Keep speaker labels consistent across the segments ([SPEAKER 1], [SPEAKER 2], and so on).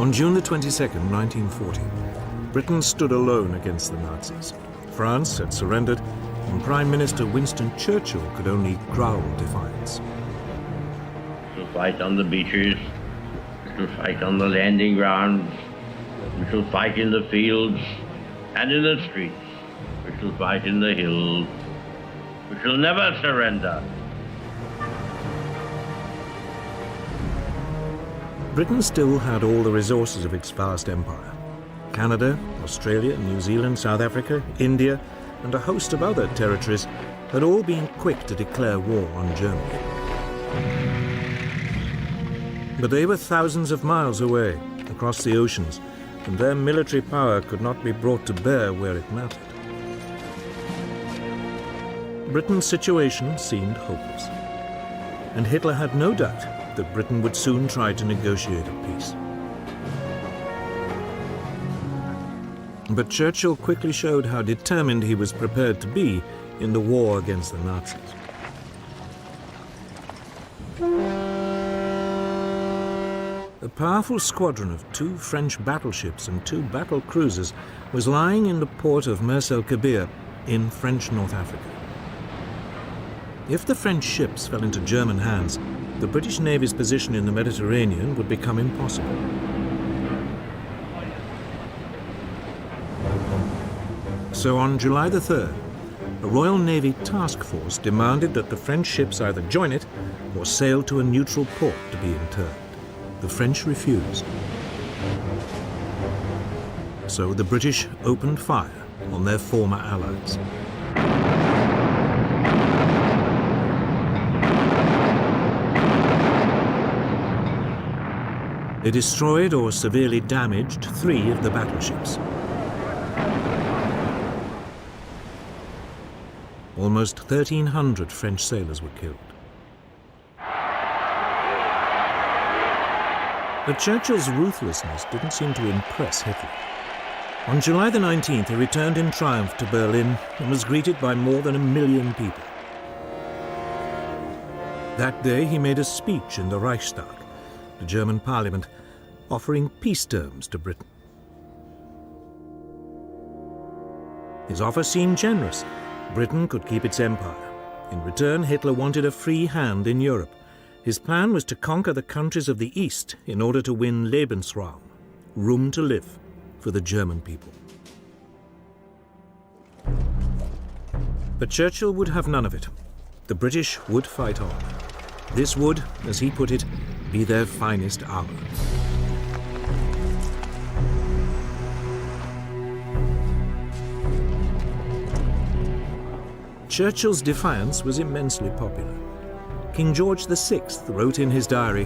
[SPEAKER 1] On June the 22nd, 1940, Britain stood alone against the Nazis. France had surrendered, and Prime Minister Winston Churchill could only growl defiance.
[SPEAKER 2] We shall fight on the beaches, we shall fight on the landing grounds, we shall fight in the fields and in the streets, we shall fight in the hills, we shall never surrender.
[SPEAKER 1] Britain still had all the resources of its vast empire. Canada, Australia, New Zealand, South Africa, India, and a host of other territories had all been quick to declare war on Germany. But they were thousands of miles away, across the oceans, and their military power could not be brought to bear where it mattered. Britain's situation seemed hopeless, and Hitler had no doubt that Britain would soon try to negotiate a peace. But Churchill quickly showed how determined he was prepared to be in the war against the Nazis. A powerful squadron of 2 French battleships and 2 battle cruisers was lying in the port of Mers el Kabir in French North Africa. If the French ships fell into German hands, the British Navy's position in the Mediterranean would become impossible. So on July the 3rd, a Royal Navy task force demanded that the French ships either join it or sail to a neutral port to be interned. The French refused. So the British opened fire on their former allies. They destroyed or severely damaged 3 of the battleships. Almost 1,300 French sailors were killed. But Churchill's ruthlessness didn't seem to impress Hitler. On July the 19th, he returned in triumph to Berlin and was greeted by more than 1 million people. That day, he made a speech in the Reichstag, the German parliament, offering peace terms to Britain. His offer seemed generous. Britain could keep its empire. In return, Hitler wanted a free hand in Europe. His plan was to conquer the countries of the East in order to win Lebensraum, room to live, for the German people. But Churchill would have none of it. The British would fight on. This would, as he put it, be their finest hour. Churchill's defiance was immensely popular. King George VI wrote in his diary,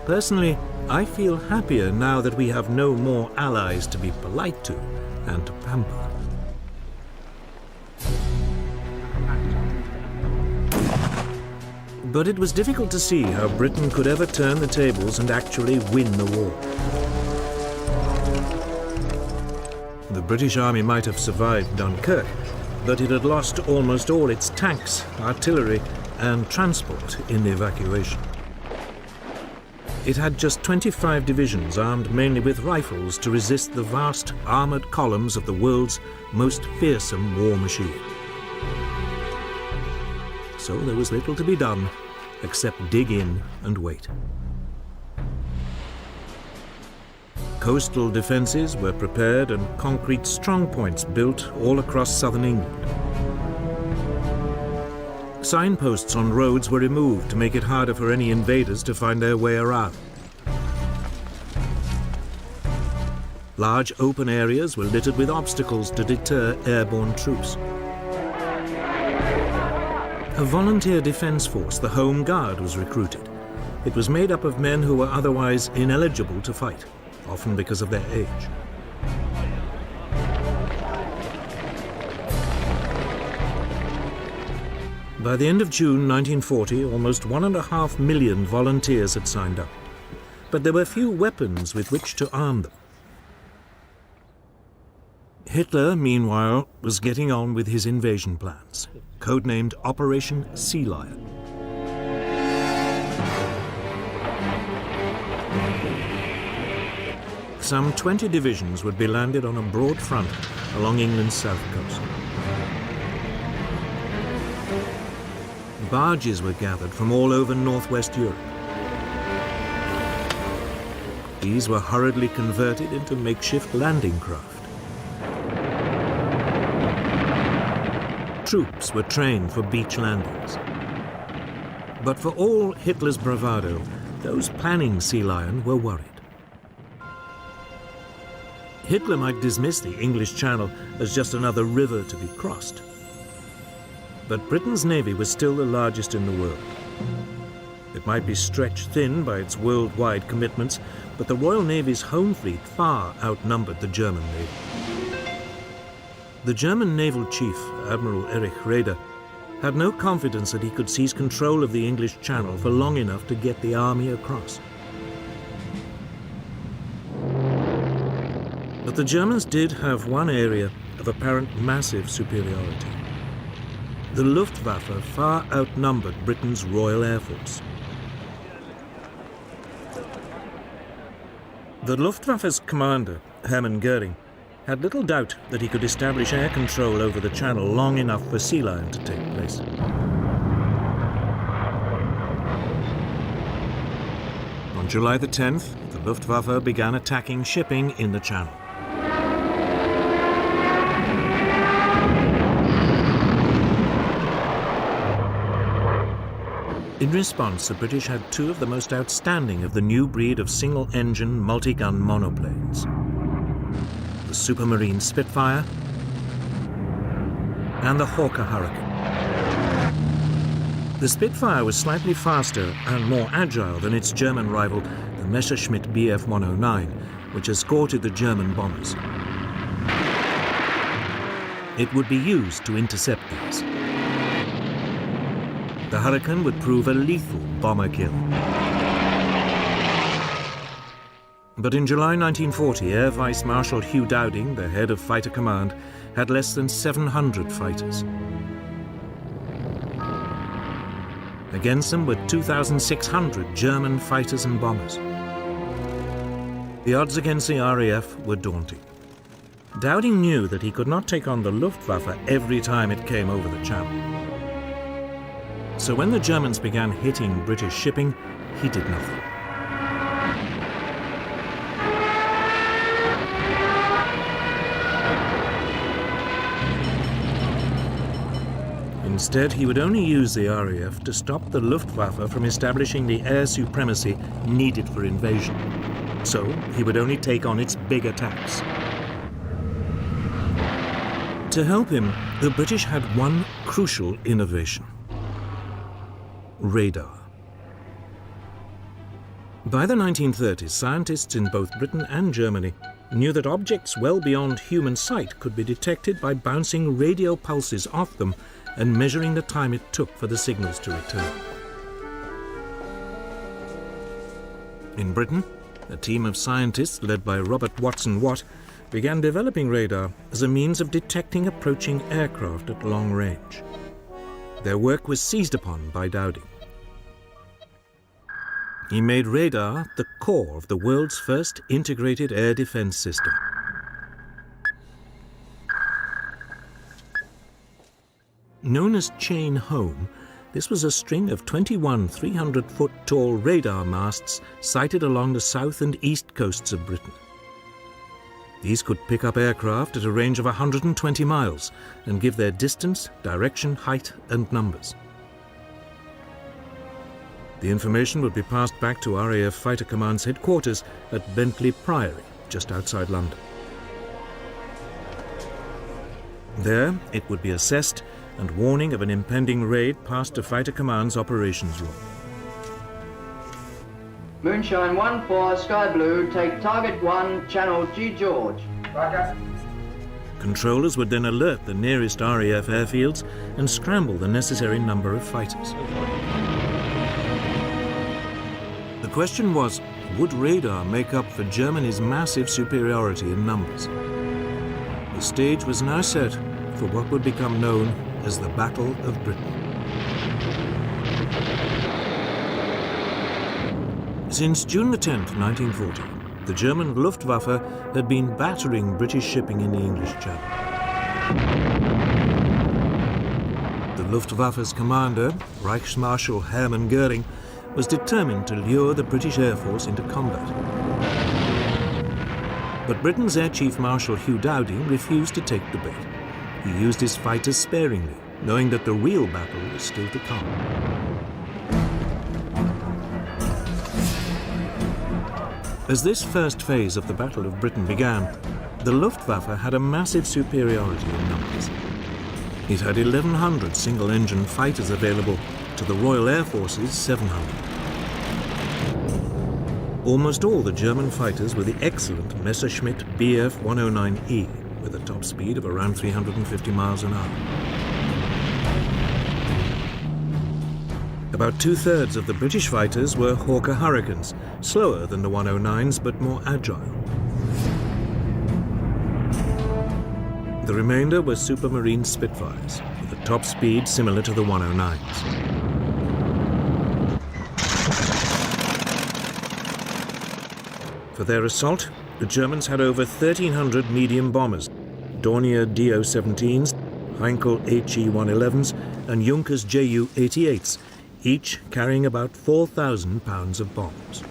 [SPEAKER 1] "Personally, I feel happier now that we have no more allies to be polite to and to pamper." But it was difficult to see how Britain could ever turn the tables and actually win the war. The British Army might have survived Dunkirk, but it had lost almost all its tanks, artillery, and transport in the evacuation. It had just 25 divisions armed mainly with rifles to resist the vast armored columns of the world's most fearsome war machine. So there was little to be done except dig in and wait. Coastal defences were prepared and concrete strongpoints built all across southern England. Signposts on roads were removed to make it harder for any invaders to find their way around. Large open areas were littered with obstacles to deter airborne troops. A volunteer defence force, the Home Guard, was recruited. It was made up of men who were otherwise ineligible to fight, often because of their age. By the end of June 1940, almost 1.5 million volunteers had signed up. But there were few weapons with which to arm them. Hitler, meanwhile, was getting on with his invasion plans, codenamed Operation Sea Lion. some 20 divisions would be landed on a broad front along England's south coast. Barges were gathered from all over northwest Europe. These were hurriedly converted into makeshift landing craft. Troops were trained for beach landings. But for all Hitler's bravado, those planning sea lion were worried. Hitler might dismiss the English Channel as just another river to be crossed. But Britain's navy was still the largest in the world. It might be stretched thin by its worldwide commitments, but the Royal Navy's home fleet far outnumbered the German navy. The German naval chief, Admiral Erich Raeder, had no confidence that he could seize control of the English Channel for long enough to get the army across. But the Germans did have one area of apparent massive superiority. The Luftwaffe far outnumbered Britain's Royal Air Force. The Luftwaffe's commander, Hermann Göring, had little doubt that he could establish air control over the Channel long enough for sea lion to take place. On July the 10th, the Luftwaffe began attacking shipping in the Channel. In response, the British had two of the most outstanding of the new breed of single-engine, multi-gun monoplanes. The Supermarine Spitfire and the Hawker Hurricane. The Spitfire was slightly faster and more agile than its German rival, the Messerschmitt Bf 109, which escorted the German bombers. It would be used to intercept these. The Hurricane would prove a lethal bomber kill. But in July 1940, Air Vice Marshal Hugh Dowding, the head of Fighter Command, had less than 700 fighters. Against them were 2,600 German fighters and bombers. The odds against the RAF were daunting. Dowding knew that he could not take on the Luftwaffe every time it came over the Channel. So when the Germans began hitting British shipping, he did nothing. Instead, he would only use the RAF to stop the Luftwaffe from establishing the air supremacy needed for invasion. So he would only take on its big attacks. To help him, the British had one crucial innovation: radar. By the 1930s, scientists in both Britain and Germany knew that objects well beyond human sight could be detected by bouncing radio pulses off them and measuring the time it took for the signals to return. In Britain, a team of scientists led by Robert Watson Watt began developing radar as a means of detecting approaching aircraft at long range. Their work was seized upon by Dowding. He made radar the core of the world's first integrated air defense system. Known as Chain Home, this was a string of 21 300-foot-tall radar masts sited along the south and east coasts of Britain. These could pick up aircraft at a range of 120 miles and give their distance, direction, height, and numbers. The information would be passed back to RAF Fighter Command's headquarters at Bentley Priory, just outside London. There, it would be assessed, and warning of an impending raid passed to Fighter Command's operations room.
[SPEAKER 3] Moonshine 1 for Sky Blue, take target 1, channel G George.
[SPEAKER 1] Controllers would then alert the nearest RAF airfields and scramble the necessary number of fighters. The question was, would radar make up for Germany's massive superiority in numbers? The stage was now set for what would become known as the Battle of Britain. Since June the 10th, 1940, the German Luftwaffe had been battering British shipping in the English Channel. The Luftwaffe's commander, Reichsmarschall Hermann Göring, was determined to lure the British Air Force into combat. But Britain's Air Chief Marshal Hugh Dowding refused to take the bait. He used his fighters sparingly, knowing that the real battle was still to come. As this first phase of the Battle of Britain began, the Luftwaffe had a massive superiority in numbers. It had 1,100 single-engine fighters available to the Royal Air Force's 700. Almost all the German fighters were the excellent Messerschmitt Bf 109E, with a top speed of around 350 miles an hour. About two-thirds of the British fighters were Hawker Hurricanes, slower than the 109s but more agile. The remainder were Supermarine Spitfires, with a top speed similar to the 109s. For their assault, the Germans had over 1,300 medium bombers, Dornier Do-17s, Heinkel HE-111s and Junkers Ju-88s, each carrying about 4,000 pounds of bombs.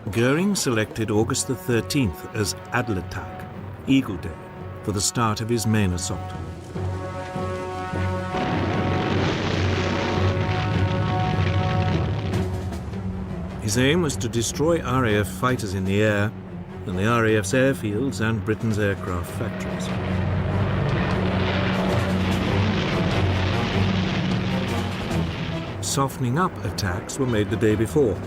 [SPEAKER 1] Göring selected August the 13th as Adlertag, Eagle Day, for the start of his main assault. His aim was to destroy RAF fighters in the air and the RAF's airfields and Britain's aircraft factories. Softening up attacks were made the day before.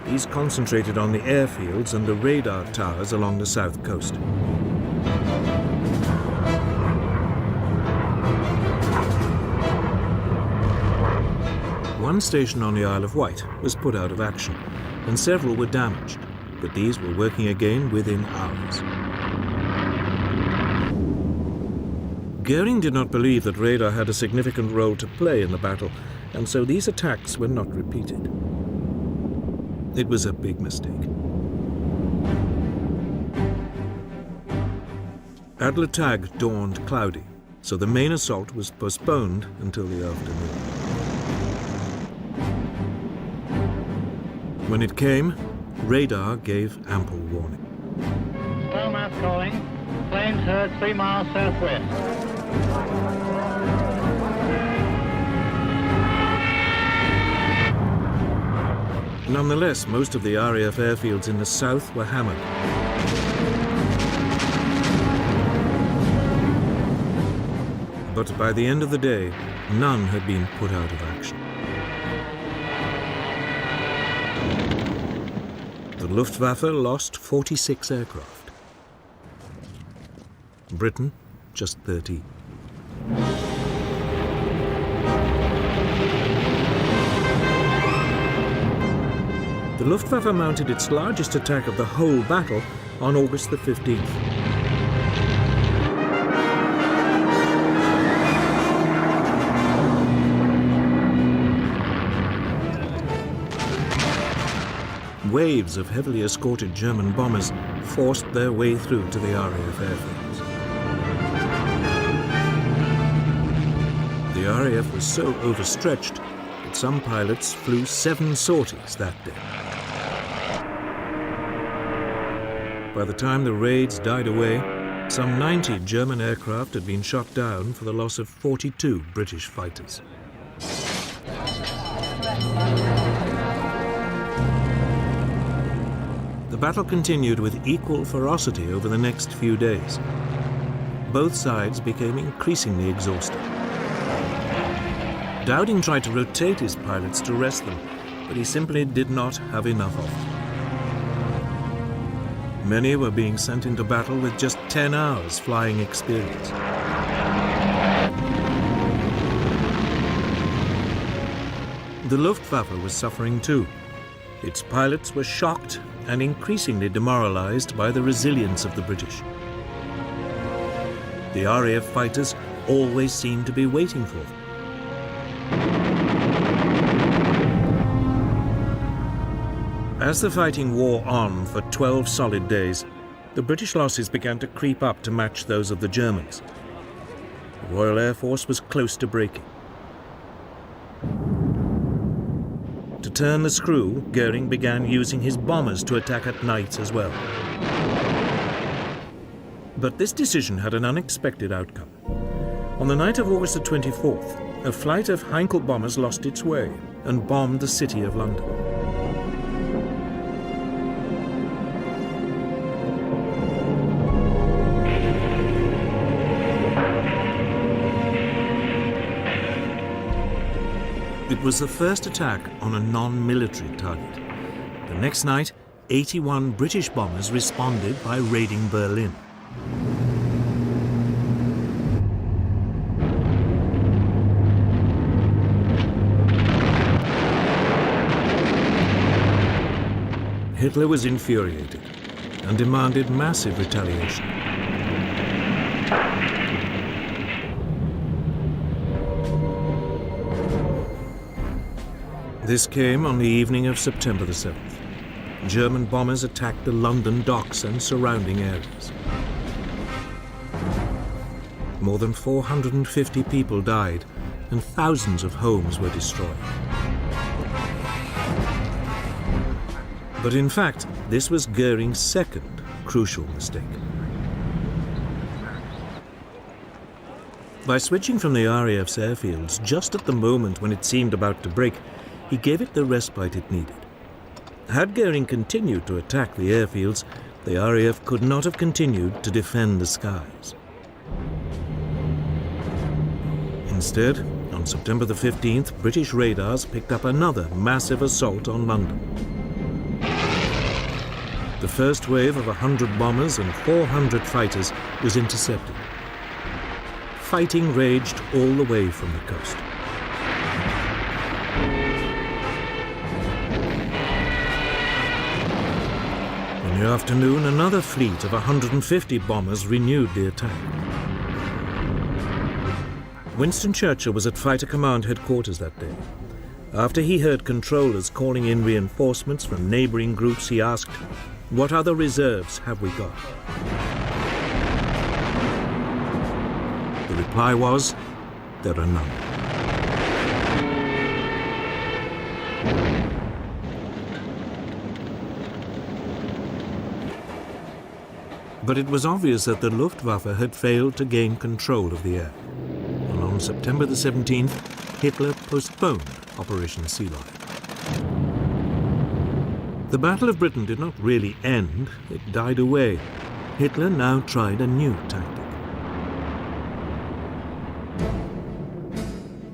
[SPEAKER 1] These concentrated on the airfields and the radar towers along the south coast. One station on the Isle of Wight was put out of action, and several were damaged, but these were working again within hours. Göring did not believe that radar had a significant role to play in the battle, and so these attacks were not repeated. It was a big mistake. Adlertag dawned cloudy, so the main assault was postponed until the afternoon. When it came, radar gave ample warning.
[SPEAKER 4] Mass calling. Planes heard 3 miles southwest.
[SPEAKER 1] Nonetheless, most of the RAF airfields in the south were hammered. But by the end of the day, none had been put out of action. The Luftwaffe lost 46 aircraft. Britain, just 13. The Luftwaffe mounted its largest attack of the whole battle on August the 15th. Waves of heavily escorted German bombers forced their way through to the RAF airfields. The RAF was so overstretched that some pilots flew 7 sorties that day. By the time the raids died away, some 90 German aircraft had been shot down for the loss of 42 British fighters. The battle continued with equal ferocity over the next few days. Both sides became increasingly exhausted. Dowding tried to rotate his pilots to rest them, but he simply did not have enough of them. Many were being sent into battle with just 10 hours flying experience. The Luftwaffe was suffering too. Its pilots were shocked and increasingly demoralized by the resilience of the British. The RAF fighters always seemed to be waiting for them. As the fighting wore on for 12 solid days, the British losses began to creep up to match those of the Germans. The Royal Air Force was close to breaking. To turn the screw, Goering began using his bombers to attack at night as well. But this decision had an unexpected outcome. On the night of August the 24th, a flight of Heinkel bombers lost its way and bombed the city of London. It was the first attack on a non-military target. The next night, 81 British bombers responded by raiding Berlin. Hitler was infuriated and demanded massive retaliation. This came on the evening of September the 7th. German bombers attacked the London docks and surrounding areas. More than 450 people died and thousands of homes were destroyed. But in fact, this was Goering's second crucial mistake. By switching from the RAF's airfields just at the moment when it seemed about to break, he gave it the respite it needed. Had Goering continued to attack the airfields, the RAF could not have continued to defend the skies. Instead, on September the 15th, British radars picked up another massive assault on London. The first wave of 100 bombers and 400 fighters was intercepted. Fighting raged all the way from the coast. In the afternoon, another fleet of 150 bombers renewed the attack. Winston Churchill was at Fighter Command headquarters that day. After he heard controllers calling in reinforcements from neighboring groups, he asked, "What other reserves have we got?" The reply was, "There are none." But it was obvious that the Luftwaffe had failed to gain control of the air. And on September the 17th, Hitler postponed Operation Sea Lion. The Battle of Britain did not really end, it died away. Hitler now tried a new tactic.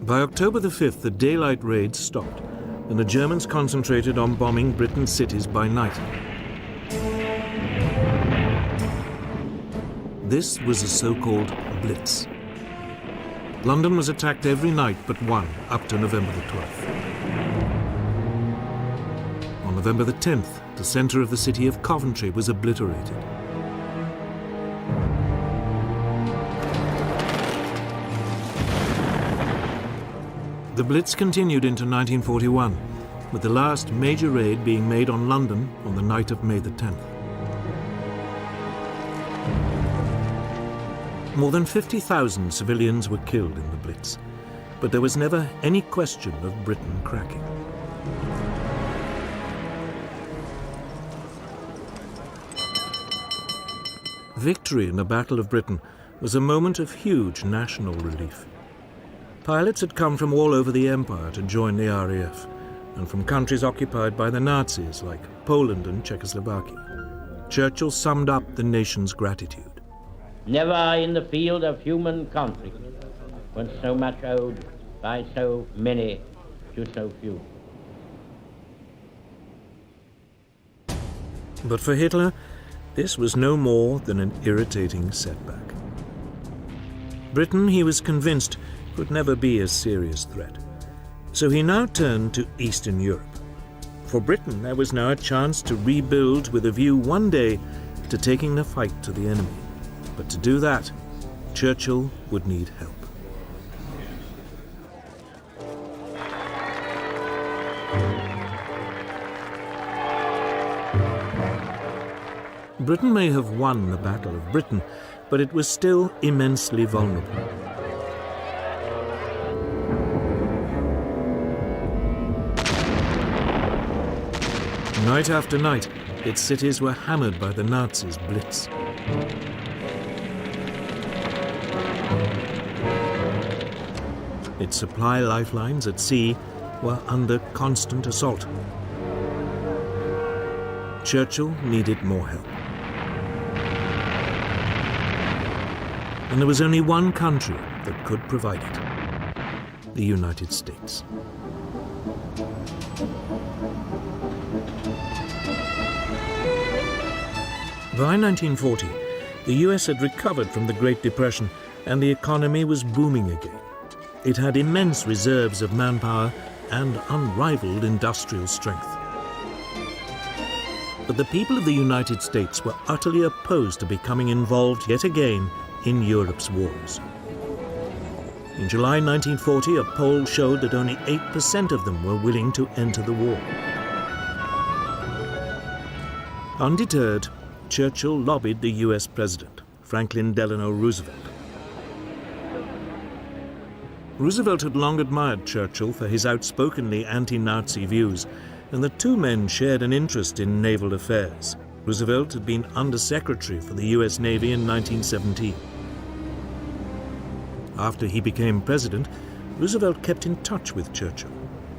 [SPEAKER 1] By October the 5th, the daylight raids stopped, and the Germans concentrated on bombing Britain's cities by night. This was a so-called blitz. London was attacked every night but one, up to November the 12th. On November the 10th, the centre of the city of Coventry was obliterated. The Blitz continued into 1941, with the last major raid being made on London on the night of May the 10th. More than 50,000 civilians were killed in the Blitz, but there was never any question of Britain cracking. Victory in the Battle of Britain was a moment of huge national relief. Pilots had come from all over the empire to join the RAF, and from countries occupied by the Nazis like Poland and Czechoslovakia. Churchill summed up the nation's gratitude.
[SPEAKER 5] Never in the field of human conflict was so much owed by so many to so few.
[SPEAKER 1] But for Hitler, this was no more than an irritating setback. Britain, he was convinced, could never be a serious threat. So he now turned to Eastern Europe. For Britain, there was now a chance to rebuild with a view one day to taking the fight to the enemy. But to do that, Churchill would need help. Britain may have won the Battle of Britain, but it was still immensely vulnerable. Night after night, its cities were hammered by the Nazis' blitz. Its supply lifelines at sea were under constant assault. Churchill needed more help. And there was only one country that could provide it: the United States. By 1940, the US had recovered from the Great Depression and the economy was booming again. It had immense reserves of manpower and unrivaled industrial strength. But the people of the United States were utterly opposed to becoming involved yet again in Europe's wars. In July 1940, a poll showed that only 8% of them were willing to enter the war. Undeterred, Churchill lobbied the US President, Franklin Delano Roosevelt. Roosevelt had long admired Churchill for his outspokenly anti-Nazi views, and the two men shared an interest in naval affairs. Roosevelt had been Undersecretary for the US Navy in 1917. After he became president, Roosevelt kept in touch with Churchill.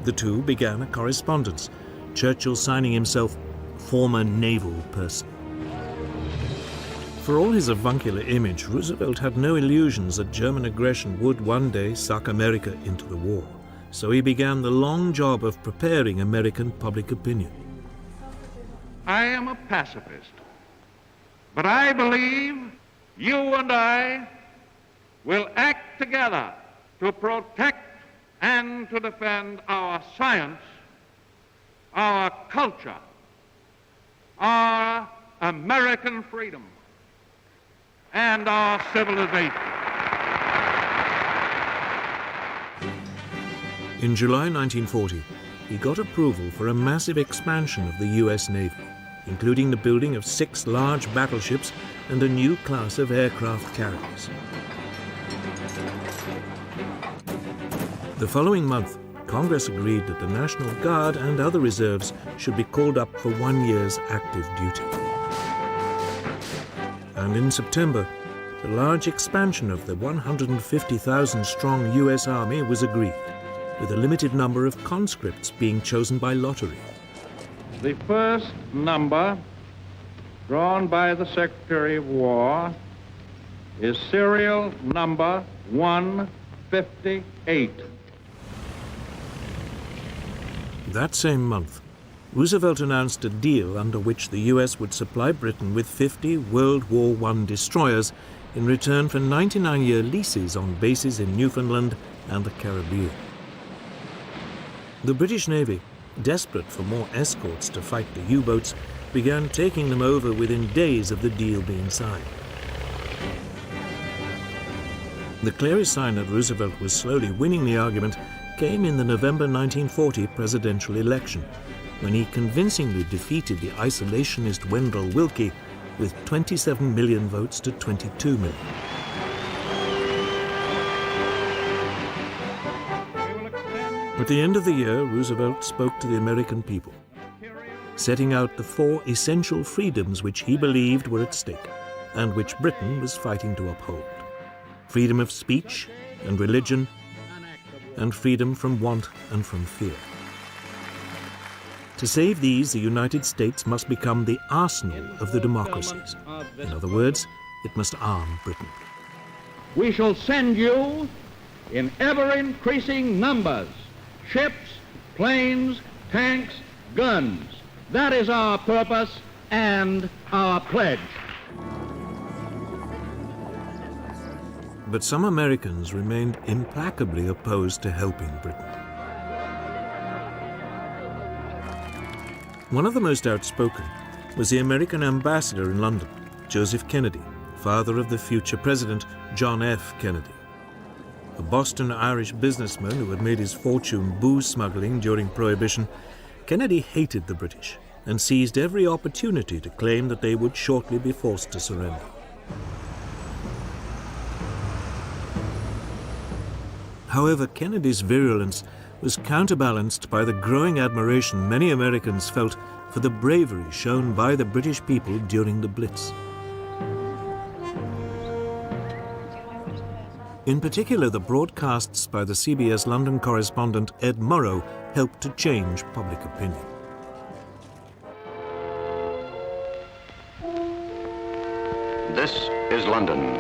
[SPEAKER 1] The two began a correspondence, Churchill signing himself former naval person. For all his avuncular image, Roosevelt had no illusions that German aggression would one day suck America into the war. So he began the long job of preparing American public opinion.
[SPEAKER 6] I am a pacifist, but I believe you and I will act together to protect and to defend our science, our culture, our American freedom, and our civilization.
[SPEAKER 1] In July 1940, he got approval for a massive expansion of the US Navy, including the building of 6 large battleships and a new class of aircraft carriers. The following month, Congress agreed that the National Guard and other reserves should be called up for 1 year's active duty. And in September, the large expansion of the 150,000-strong US Army was agreed, with a limited number of conscripts being chosen by lottery.
[SPEAKER 6] The first number drawn by the Secretary of War is serial number 158.
[SPEAKER 1] That same month, Roosevelt announced a deal under which the US would supply Britain with 50 World War I destroyers in return for 99-year leases on bases in Newfoundland and the Caribbean. The British Navy, desperate for more escorts to fight the U-boats, began taking them over within days of the deal being signed. The clearest sign that Roosevelt was slowly winning the argument came in the November 1940 presidential election, when he convincingly defeated the isolationist Wendell Willkie with 27 million votes to 22 million. At the end of the year, Roosevelt spoke to the American people, setting out the 4 essential freedoms which he believed were at stake and which Britain was fighting to uphold: freedom of speech and religion, and freedom from want and from fear. To save these, the United States must become the arsenal of the democracies. In other words, it must arm Britain.
[SPEAKER 6] We shall send you in ever-increasing numbers ships, planes, tanks, guns. That is our purpose and our pledge.
[SPEAKER 1] But some Americans remained implacably opposed to helping Britain. One of the most outspoken was the American ambassador in London, Joseph Kennedy, father of the future president John F. Kennedy. A Boston-Irish businessman who had made his fortune booze smuggling during Prohibition, Kennedy hated the British and seized every opportunity to claim that they would shortly be forced to surrender. However, Kennedy's virulence was counterbalanced by the growing admiration many Americans felt for the bravery shown by the British people during the Blitz. In particular, the broadcasts by the CBS London correspondent Ed Murrow helped to change public opinion.
[SPEAKER 7] This is London.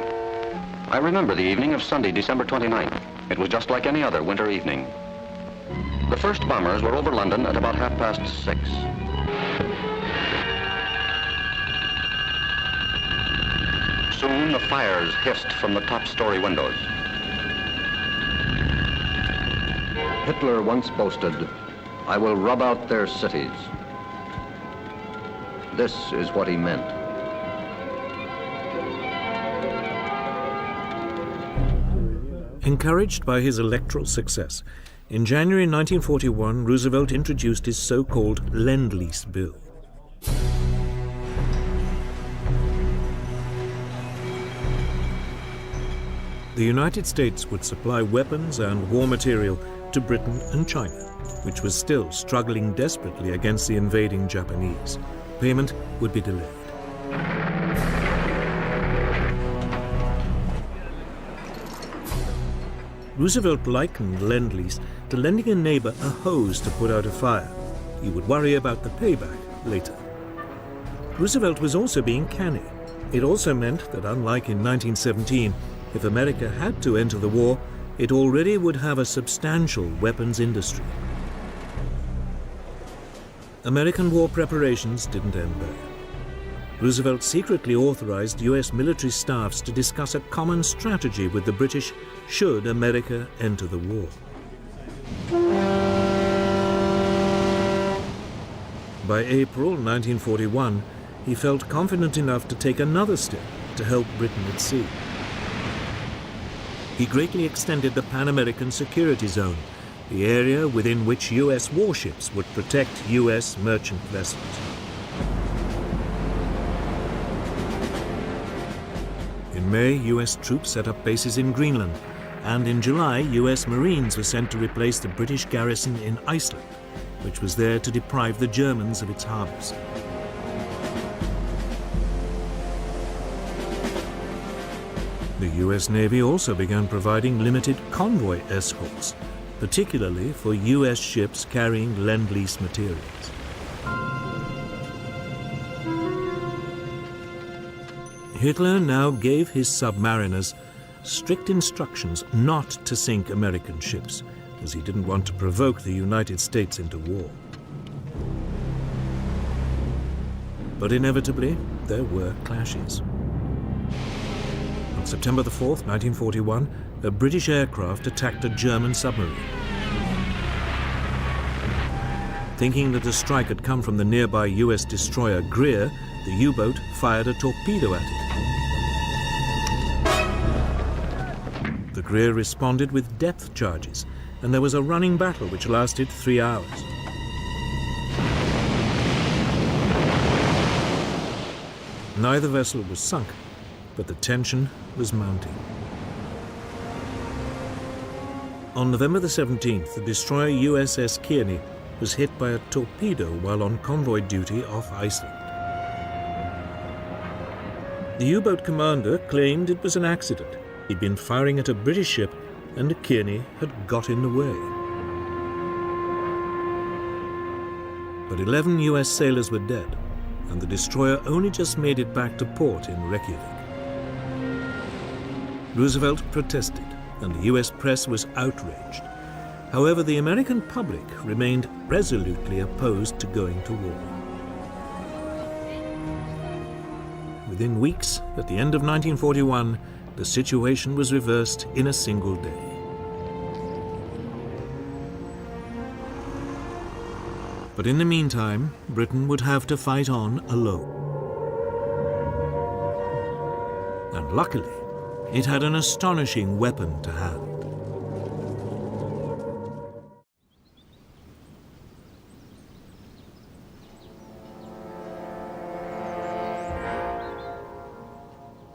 [SPEAKER 7] I remember the evening of Sunday, December 29th. It was just like any other winter evening. The first bombers were over London at about 6:30. Soon the fires hissed from the top-story windows. Hitler once boasted, "I will rub out their cities." This is what he meant.
[SPEAKER 1] Encouraged by his electoral success, in January 1941, Roosevelt introduced his so-called Lend-Lease Bill. The United States would supply weapons and war material to Britain and China, which was still struggling desperately against the invading Japanese. Payment would be delayed. Roosevelt likened Lend-Lease to lending a neighbor a hose to put out a fire. He would worry about the payback later. Roosevelt was also being canny. It also meant that, unlike in 1917, if America had to enter the war, it already would have a substantial weapons industry. American war preparations didn't end there. Roosevelt secretly authorized U.S. military staffs to discuss a common strategy with the British should America enter the war. By April 1941, he felt confident enough to take another step to help Britain at sea. He greatly extended the Pan-American Security Zone, the area within which U.S. warships would protect U.S. merchant vessels. In May, U.S. troops set up bases in Greenland, and in July, U.S. Marines were sent to replace the British garrison in Iceland, which was there to deprive the Germans of its harbors. The U.S. Navy also began providing limited convoy escorts, particularly for U.S. ships carrying Lend-Lease materials. Hitler now gave his submariners strict instructions not to sink American ships, as he didn't want to provoke the United States into war. But inevitably, there were clashes. On September 4th, 1941, a British aircraft attacked a German submarine. Thinking that the strike had come from the nearby U.S. destroyer Greer, the U-boat fired a torpedo at it. The Greer responded with depth charges, and there was a running battle which lasted 3 hours. Neither vessel was sunk, but the tension was mounting. On November the 17th, the destroyer USS Kearney was hit by a torpedo while on convoy duty off Iceland. The U-boat commander claimed it was an accident. He'd been firing at a British ship and Kearney had got in the way. But 11 US sailors were dead, and the destroyer only just made it back to port in Reykjavik. Roosevelt protested, and the US press was outraged. However, the American public remained resolutely opposed to going to war. Within weeks, at the end of 1941, the situation was reversed in a single day. But in the meantime, Britain would have to fight on alone. And luckily, it had an astonishing weapon to hand.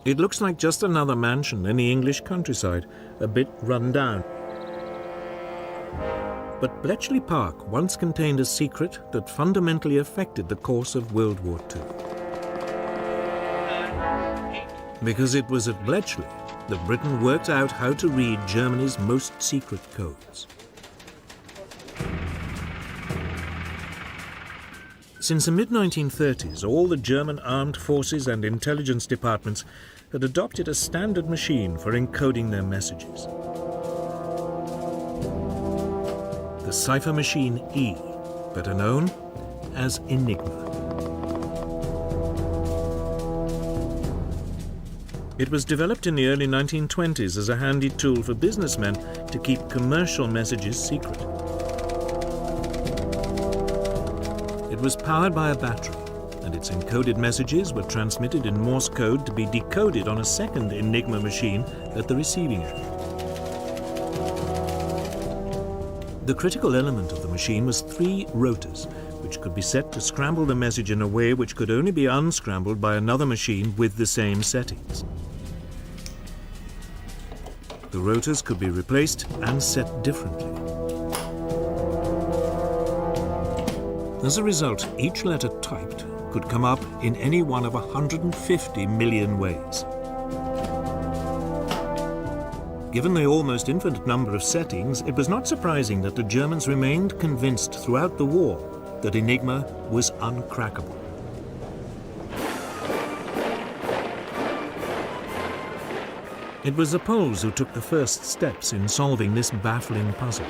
[SPEAKER 1] It looks like just another mansion in the English countryside, a bit run down. But Bletchley Park once contained a secret that fundamentally affected the course of World War II. Because it was at Bletchley that Britain worked out how to read Germany's most secret codes. Since the mid-1930s, all the German armed forces and intelligence departments had adopted a standard machine for encoding their messages. The cipher machine E, better known as Enigma. It was developed in the early 1920s as a handy tool for businessmen to keep commercial messages secret. It was powered by a battery, and its encoded messages were transmitted in Morse code to be decoded on a second Enigma machine at the receiving end. The critical element of the machine was 3 rotors, which could be set to scramble the message in a way which could only be unscrambled by another machine with the same settings. The rotors could be replaced and set differently. As a result, each letter typed could come up in any one of 150 million ways. Given the almost infinite number of settings, it was not surprising that the Germans remained convinced throughout the war that Enigma was uncrackable. It was the Poles who took the first steps in solving this baffling puzzle.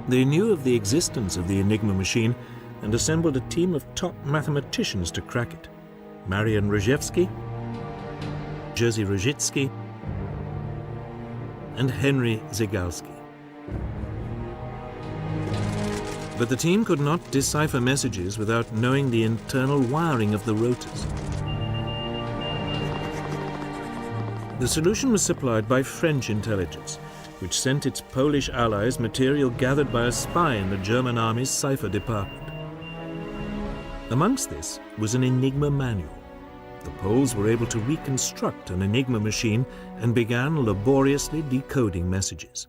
[SPEAKER 1] They knew of the existence of the Enigma machine and assembled a team of top mathematicians to crack it. Marian Rejewski, Jerzy Różycki, and Henry Zygalski. But the team could not decipher messages without knowing the internal wiring of the rotors. The solution was supplied by French intelligence, which sent its Polish allies material gathered by a spy in the German army's cipher department. Amongst this was an Enigma manual. The Poles were able to reconstruct an Enigma machine and began laboriously decoding messages.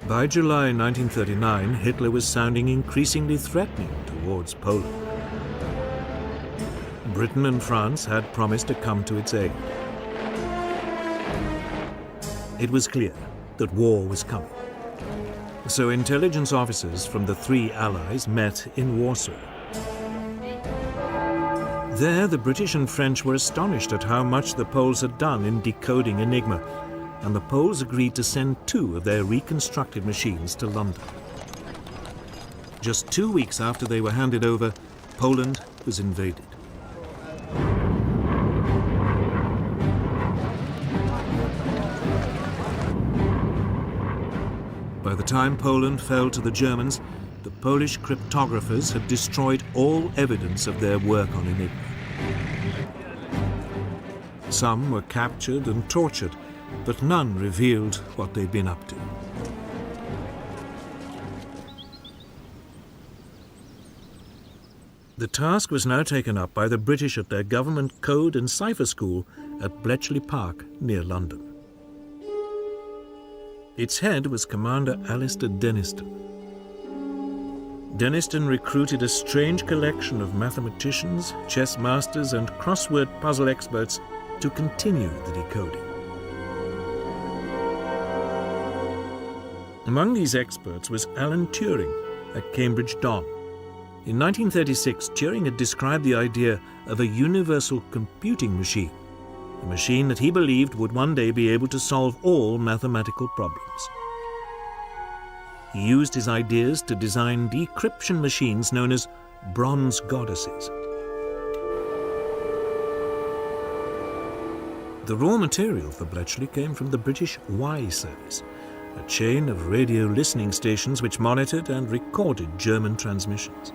[SPEAKER 1] By July 1939, Hitler was sounding increasingly threatening towards Poland. Britain and France had promised to come to its aid. It was clear that war was coming. So intelligence officers from the 3 allies met in Warsaw. There, the British and French were astonished at how much the Poles had done in decoding Enigma, and the Poles agreed to send 2 of their reconstructed machines to London. Just 2 weeks after they were handed over, Poland was invaded. By the time Poland fell to the Germans, the Polish cryptographers had destroyed all evidence of their work on Enigma. Some were captured and tortured, but none revealed what they'd been up to. The task was now taken up by the British at their government code and cipher school at Bletchley Park near London. Its head was Commander Alistair Denniston. Denniston recruited a strange collection of mathematicians, chess masters, and crossword puzzle experts to continue the decoding. Among these experts was Alan Turing at Cambridge Don. In 1936, Turing had described the idea of a universal computing machine, a machine that he believed would one day be able to solve all mathematical problems. He used his ideas to design decryption machines known as bronze goddesses. The raw material for Bletchley came from the British Y service, a chain of radio listening stations which monitored and recorded German transmissions.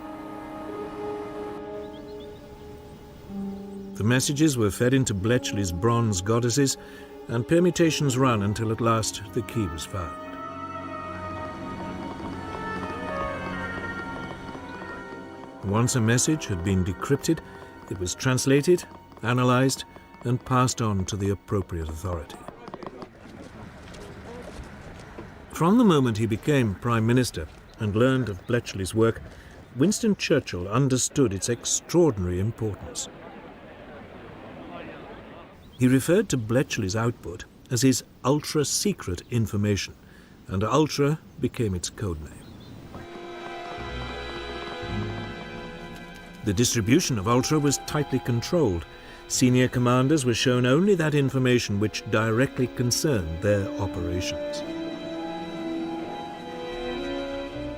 [SPEAKER 1] The messages were fed into Bletchley's bronze goddesses, and permutations run until at last the key was found. Once a message had been decrypted, it was translated, analyzed, and passed on to the appropriate authority. From the moment he became Prime Minister and learned of Bletchley's work, Winston Churchill understood its extraordinary importance. He referred to Bletchley's output as his ultra-secret information, and Ultra became its code name. The distribution of Ultra was tightly controlled. Senior commanders were shown only that information which directly concerned their operations.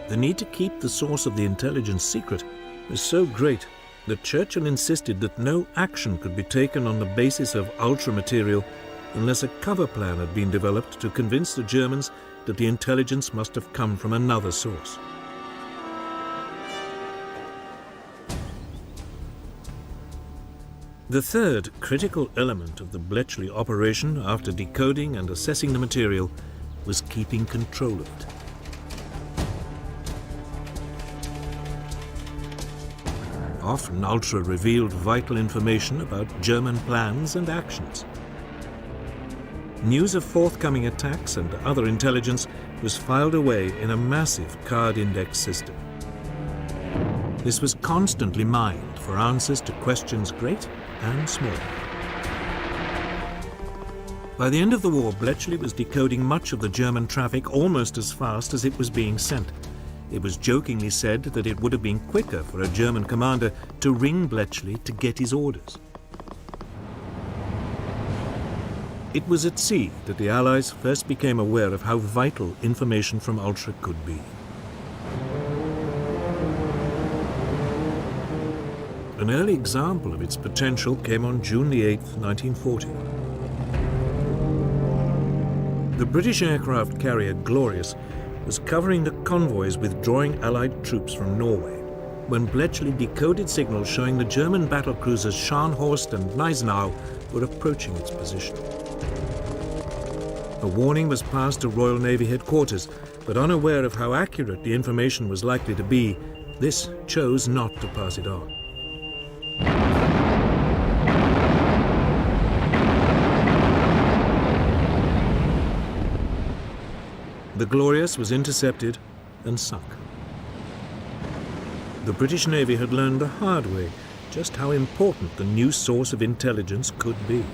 [SPEAKER 1] The need to keep the source of the intelligence secret was so great that Churchill insisted that no action could be taken on the basis of Ultra material unless a cover plan had been developed to convince the Germans that the intelligence must have come from another source. The third critical element of the Bletchley operation, after decoding and assessing the material, was keeping control of it. Often Ultra revealed vital information about German plans and actions. News of forthcoming attacks and other intelligence was filed away in a massive card index system. This was constantly mined for answers to questions great and small. By the end of the war, Bletchley was decoding much of the German traffic almost as fast as it was being sent. It was jokingly said that it would have been quicker for a German commander to ring Bletchley to get his orders. It was at sea that the Allies first became aware of how vital information from Ultra could be. An early example of its potential came on June 8, 1940. The British aircraft carrier Glorious was covering the convoys withdrawing Allied troops from Norway when Bletchley decoded signals showing the German battlecruisers Scharnhorst and Gneisenau were approaching its position. A warning was passed to Royal Navy headquarters, but unaware of how accurate the information was likely to be, this chose not to pass it on. The Glorious was intercepted and sunk. The British Navy had learned the hard way just how important the new source of intelligence could be.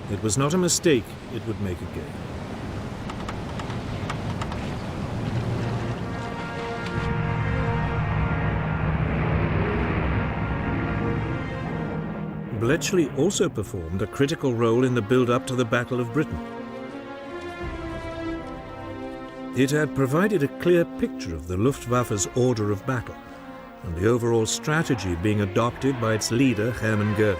[SPEAKER 1] It was not a mistake it would make again. Bletchley also performed a critical role in the build-up to the Battle of Britain. It had provided a clear picture of the Luftwaffe's order of battle and the overall strategy being adopted by its leader, Hermann Goering.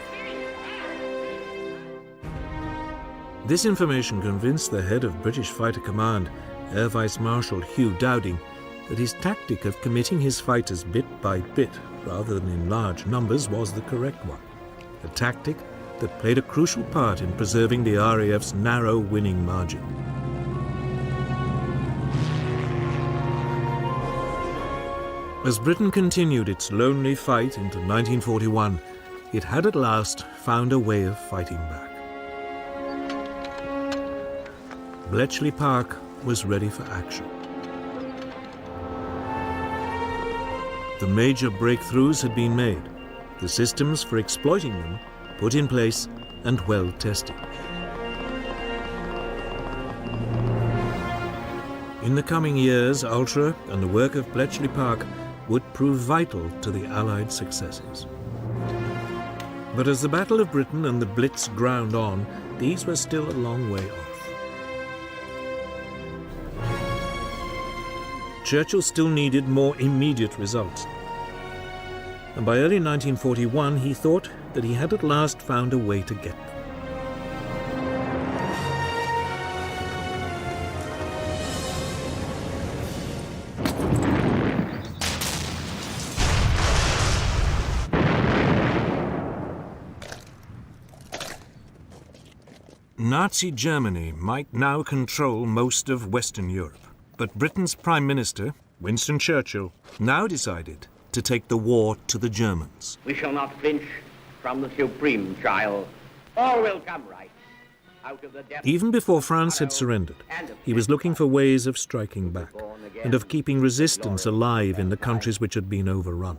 [SPEAKER 1] This information convinced the head of British Fighter Command, Air Vice Marshal Hugh Dowding, that his tactic of committing his fighters bit by bit rather than in large numbers was the correct one, a tactic that played a crucial part in preserving the RAF's narrow winning margin. As Britain continued its lonely fight into 1941, it had at last found a way of fighting back. Bletchley Park was ready for action. The major breakthroughs had been made, the systems for exploiting them put in place and well tested. In the coming years, Ultra and the work of Bletchley Park would prove vital to the Allied successes. But as the Battle of Britain and the Blitz ground on, these were still a long way off. Churchill still needed more immediate results. And by early 1941, he thought that he had at last found a way to get them. Nazi Germany might now control most of Western Europe, but Britain's Prime Minister, Winston Churchill now decided to take the war to the Germans.
[SPEAKER 5] We shall not flinch from the supreme trial. All will come right out of the depths.
[SPEAKER 1] Even before France had surrendered, he was looking for ways of striking back and of keeping resistance alive in the countries which had been overrun.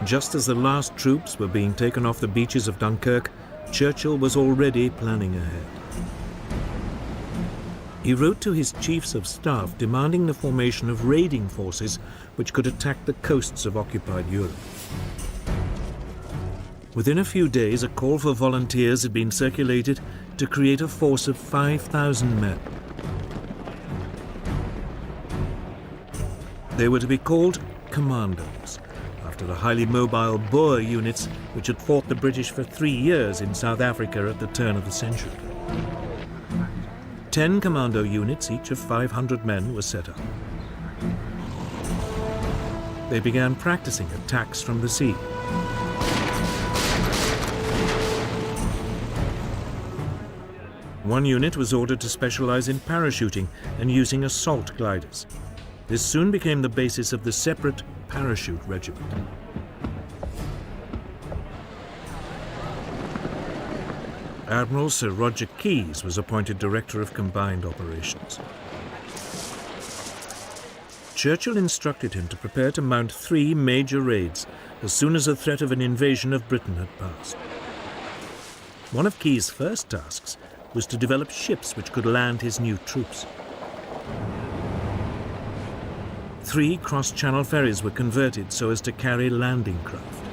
[SPEAKER 1] Just as the last troops were being taken off the beaches of Dunkirk, Churchill was already planning ahead. He wrote to his chiefs of staff demanding the formation of raiding forces which could attack the coasts of occupied Europe. Within a few days, a call for volunteers had been circulated to create a force of 5,000 men. They were to be called commandos, after the highly mobile Boer units which had fought the British for 3 years in South Africa at the turn of the century. 10 commando units, each of 500 men, were set up. They began practicing attacks from the sea. One unit was ordered to specialize in parachuting and using assault gliders. This soon became the basis of the separate parachute regiment. Admiral Sir Roger Keyes was appointed Director of Combined Operations. Churchill instructed him to prepare to mount 3 major raids as soon as the threat of an invasion of Britain had passed. One of Keyes' first tasks was to develop ships which could land his new troops. 3 cross-channel ferries were converted so as to carry landing craft.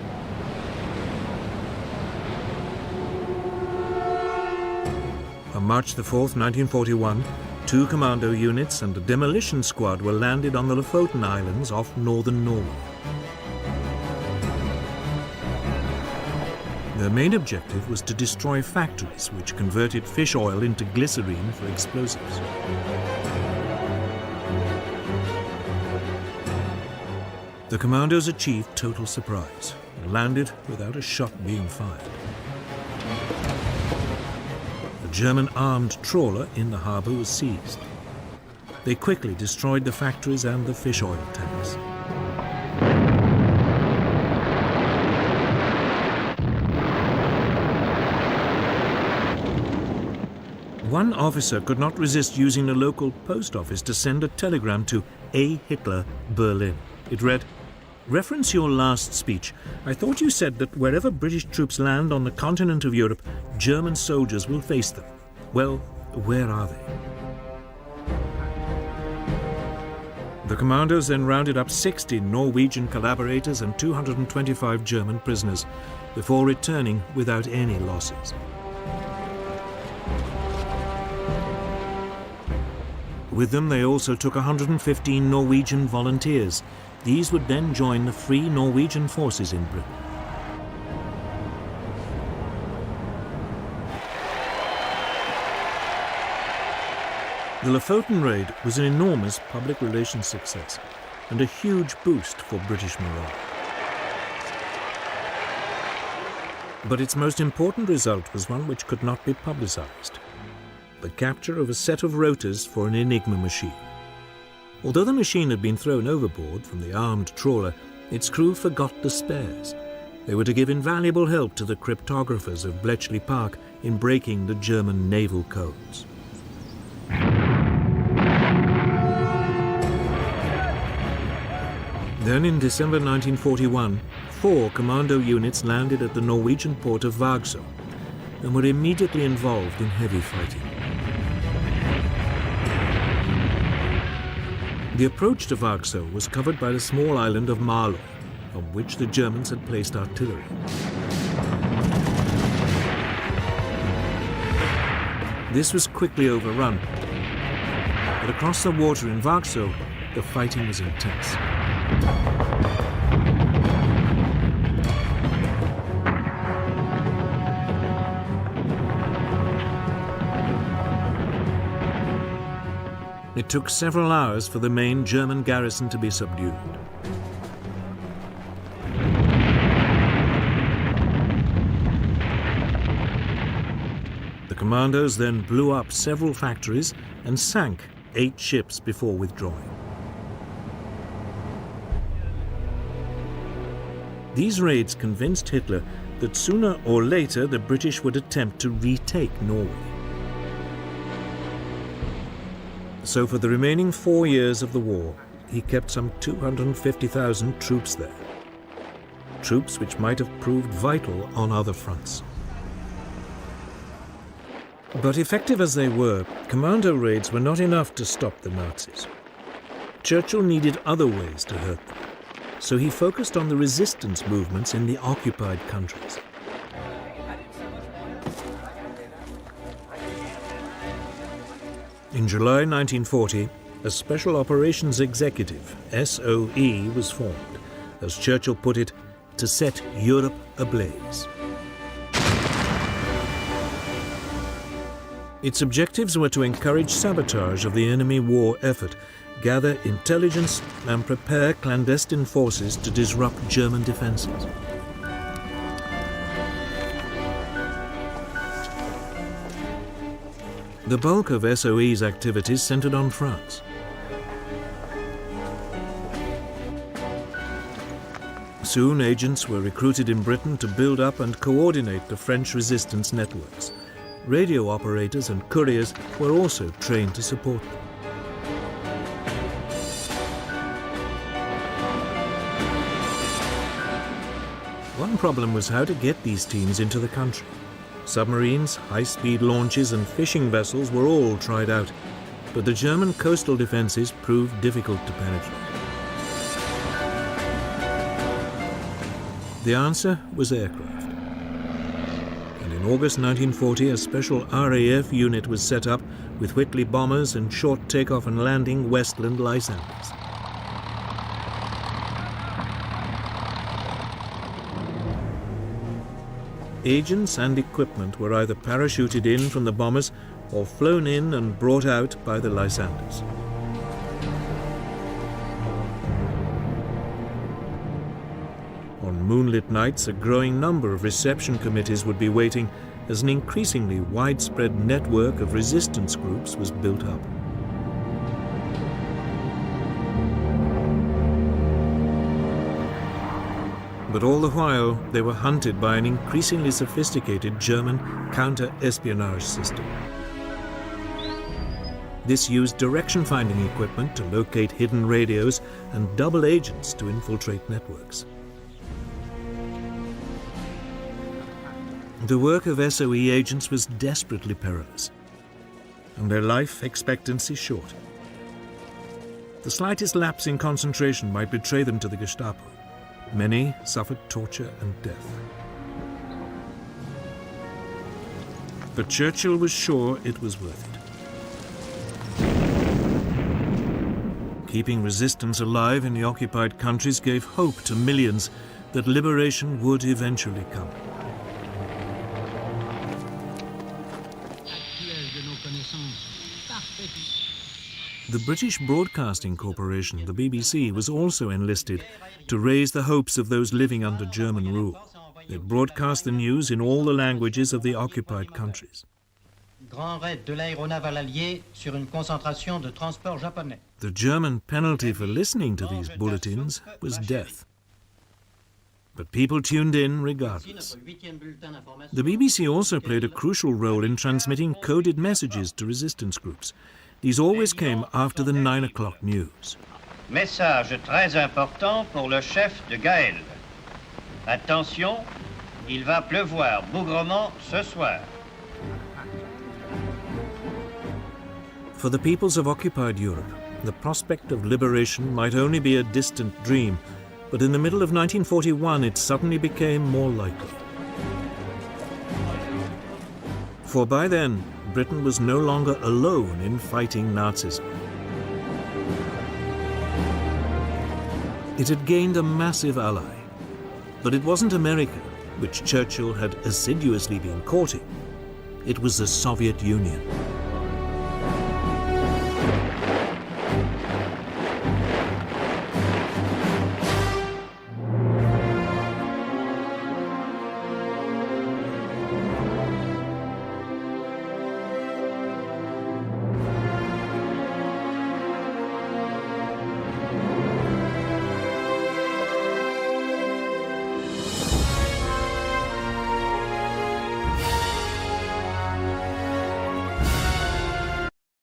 [SPEAKER 1] On March 4th, 1941, 2 commando units and a demolition squad were landed on the Lofoten Islands off northern Norway. Their main objective was to destroy factories which converted fish oil into glycerine for explosives. The commandos achieved total surprise and landed without a shot being fired. A German armed trawler in the harbour was seized. They quickly destroyed the factories and the fish oil tanks. One officer could not resist using the local post office to send a telegram to A. Hitler, Berlin. It read, "Reference your last speech. I thought you said that wherever British troops land on the continent of Europe, German soldiers will face them. Well, where are they?" The commandos then rounded up 60 Norwegian collaborators and 225 German prisoners before returning without any losses. With them, they also took 115 Norwegian volunteers. These would then join the Free Norwegian Forces in Britain. The Lofoten raid was an enormous public relations success and a huge boost for British morale. But its most important result was one which could not be publicized: the capture of a set of rotors for an Enigma machine. Although the machine had been thrown overboard from the armed trawler, its crew forgot the spares. They were to give invaluable help to the cryptographers of Bletchley Park in breaking the German naval codes. Then in December 1941, 4 commando units landed at the Norwegian port of Vagsø and were immediately involved in heavy fighting. The approach to Vagsø was covered by the small island of Malø, on which the Germans had placed artillery. This was quickly overrun, but across the water in Vagsø, the fighting was intense. It took several hours for the main German garrison to be subdued. The commandos then blew up several factories and sank 8 ships before withdrawing. These raids convinced Hitler that sooner or later the British would attempt to retake Norway. So for the remaining 4 years of the war, he kept some 250,000 troops there. Troops which might have proved vital on other fronts. But effective as they were, commando raids were not enough to stop the Nazis. Churchill needed other ways to hurt them, so he focused on the resistance movements in the occupied countries. In July 1940, a Special Operations Executive, SOE, was formed, as Churchill put it, to set Europe ablaze. Its objectives were to encourage sabotage of the enemy war effort, gather intelligence and prepare clandestine forces to disrupt German defenses. The bulk of SOE's activities centered on France. Soon agents were recruited in Britain to build up and coordinate the French resistance networks. Radio operators and couriers were also trained to support them. One problem was how to get these teams into the country. Submarines, high-speed launches and fishing vessels were all tried out, but the German coastal defenses proved difficult to penetrate. The answer was aircraft. And in August 1940, a special RAF unit was set up with Whitley bombers and short takeoff and landing Westland Lysanders. Agents and equipment were either parachuted in from the bombers or flown in and brought out by the Lysanders. On moonlit nights, a growing number of reception committees would be waiting as an increasingly widespread network of resistance groups was built up. But all the while, they were hunted by an increasingly sophisticated German counter-espionage system. This used direction-finding equipment to locate hidden radios and double agents to infiltrate networks. The work of SOE agents was desperately perilous, and their life expectancy short. The slightest lapse in concentration might betray them to the Gestapo. Many suffered torture and death. But Churchill was sure it was worth it. Keeping resistance alive in the occupied countries gave hope to millions that liberation would eventually come. The British Broadcasting Corporation, the BBC, was also enlisted to raise the hopes of those living under German rule. They broadcast the news in all the languages of the occupied countries. The German penalty for listening to these bulletins was death. But people tuned in regardless. The BBC also played a crucial role in transmitting coded messages to resistance groups. These always came after the 9 o'clock news.
[SPEAKER 8] Message très important pour le chef de Gaël. Attention, il va pleuvoir bougrement ce soir.
[SPEAKER 1] For the peoples of occupied Europe, the prospect of liberation might only be a distant dream, but in the middle of 1941 it suddenly became more likely. For by then, Britain was no longer alone in fighting Nazism. It had gained a massive ally, but it wasn't America, which Churchill had assiduously been courting. It was the Soviet Union.